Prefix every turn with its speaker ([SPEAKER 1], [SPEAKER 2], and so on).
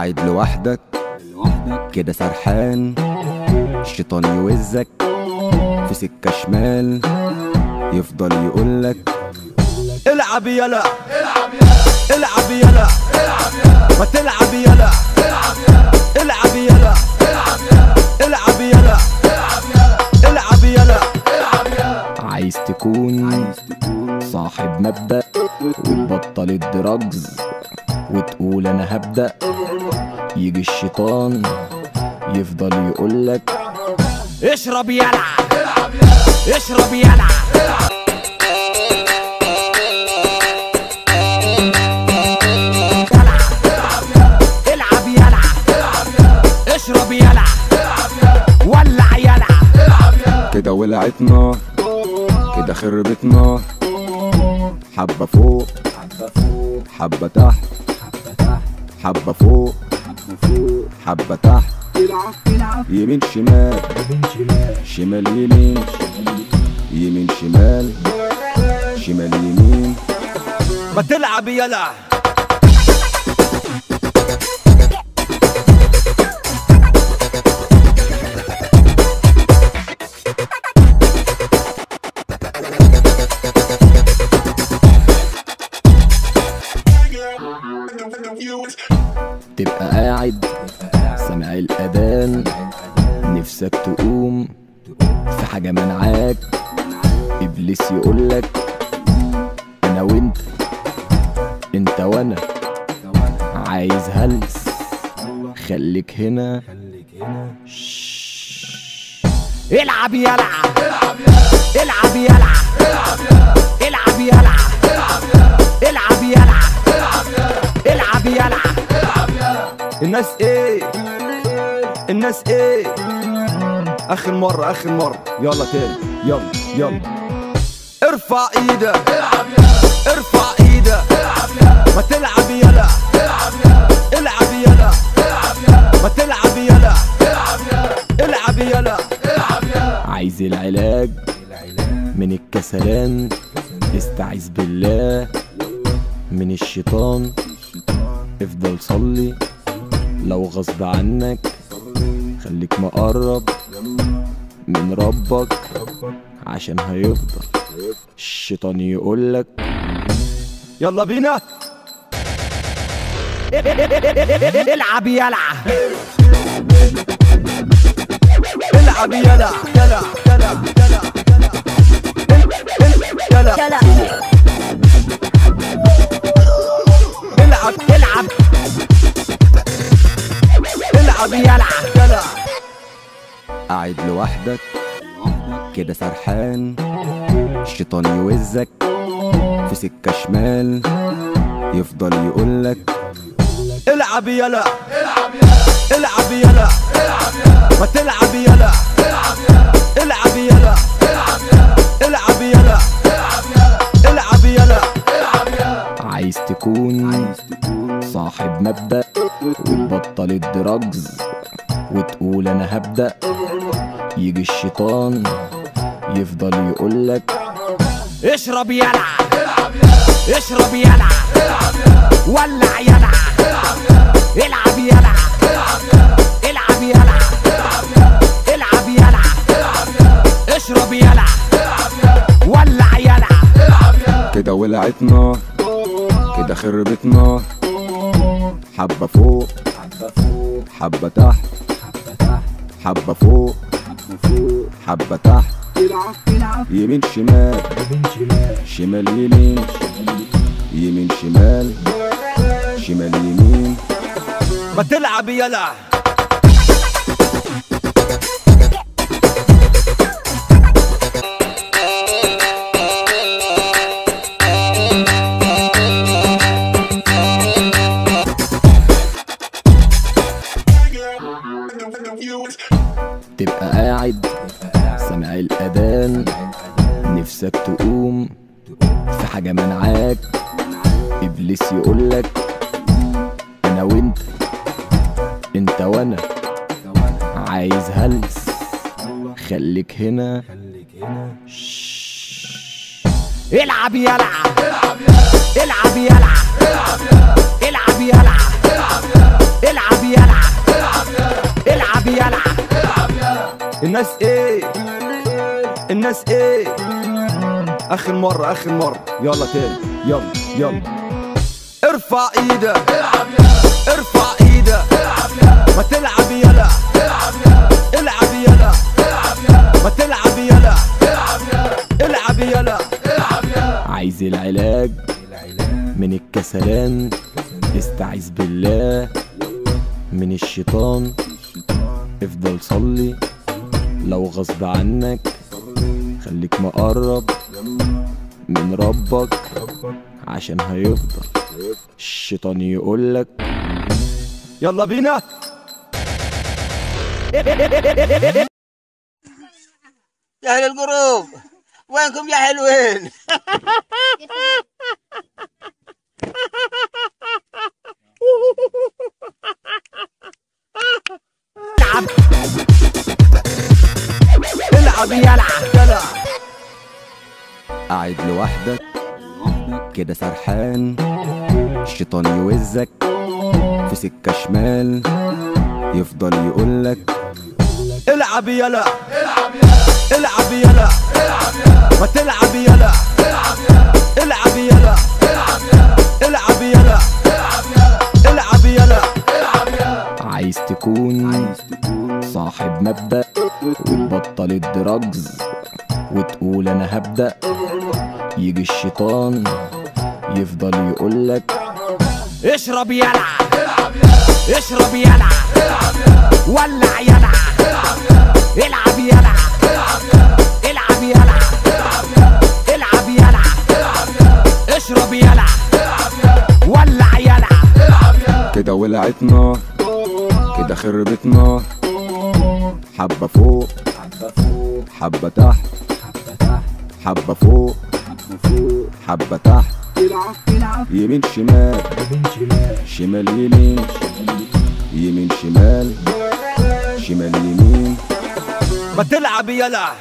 [SPEAKER 1] قاعد لوحدك كده سرحان، الشيطان يوزك في سكة شمال، يفضل يقولك العب يلا العب يلا ما تلعب يلا العب يلا العب يلا العب يلا. عايز تكون صاحب مبدأ وتبطل الدراجز وتقول انا هبدأ، يجي الشيطان يفضل يقولك اشرب يلا اشرب يلا العب يلا اشرب يلا ولع يلا. كده ولعت نار كده خربت نار، حبة فوق حبة تحت حبة فوق حبة تحت، يمين شمال شمال يمين يمين شمال شمال يمين، ما تلعب يلا. تبقى قاعد سامع الأذان، نفسك تقوم في حاجة منعاك، إبليس يقولك أنا وإنت إنت وأنا، عايز هلس خليك هنا. العب يلا العب يلا العب يلا العب يلا العب يلا. الناس ايه الناس ايه، اخر مرة اخر مرة يلا تاني يلا يلا. ارفع ايدك ارفع ايدك ما تلعب يلا العب يلا ما تلعب يلا العب يلا. عايز العلاج من الكسلان، استعيذ بالله من الشيطان، افضل صلي لو غصب عنك، خليك مقرب من ربك عشان هيفضل الشيطان يقولك يلا بينا العب يلا العب يلا يلا يلا يلا يلا العب العب العب يلا. قاعد لوحدك كده سرحان، الشيطان يوزك في سكة شمال، يفضل يقولك العب يلا العب يلا ما تلعب يلا العب يلا العب يلا العب يلا. عايز تكون صاحب مبدأ وتبطل الدراجز وتقول انا هبدأ، يجي الشيطان يفضل يقولك اشرب يلا اشرب يلا ولع يلا العب يلا العب يلا العب يلا اشرب يلا ولع يلا. كده ولعت نار كده خربت نار، حبة فوق حبة تحت حبة فوق حبة تحت، يمين شمال شمال يمين يمين شمال شمال يمين، ما تلعب يلا. تبقى قاعد سامع الأذان، نفسك تقوم في حاجة منعاك، إبليس يقولك أنا وإنت إنت وأنا، عايز هلس خليك هنا. العب يلا العب يلا العب يلا العب يلا العب يلا. الناس ايه الناس ايه؟ اخر مرة اخر مرة، يلا تاني، يلا يلا. ارفع ايدك العب يلا، ارفع ايدك العب يلا، ما تلعب يلا العب يلا، العب يلا العب يلا، ما تلعب يلا العب يلا، العب يلا العب يلا. عايز العلاج من الكسلان، استعيذ بالله من الشيطان. افضل صلي لو غصب عنك، خليك مقرب من ربك، عشان هيفضل الشيطان يقولك يلا بينا.
[SPEAKER 2] يا اهل القروب وينكم يا حلوين؟
[SPEAKER 1] العب يلا. قاعد لوحدك كده سرحان، الشيطان يوزك في سكة شمال، يفضل يقولك العب يلا العب يلا، العب يلا العب يلا، ما تلعب يلا العب يلا، العب يلا العب يلا، العب يلا العب يلا، العب يلا العب يلا. عايز تكون صاحب مبدأ وتبطل الدراجز وتقول انا هبدأ، يجي الشيطان يفضل يقولك اشرب يلا العب يلا، اشرب يلا العب يلا، ولع يلا العب يلا، العب يلا العب يلا، العب يلا العب يلا، العب يلا العب يلا، اشرب يلا العب يلا، ولع يلا العب يلا. كده ولعت نار، كده خربت نار، حبة فوق حبة تحت، حبة فوق حبة تحت، يمين شمال شمال يمين، يمين شمال شمال يمين، ما تلعب يلا.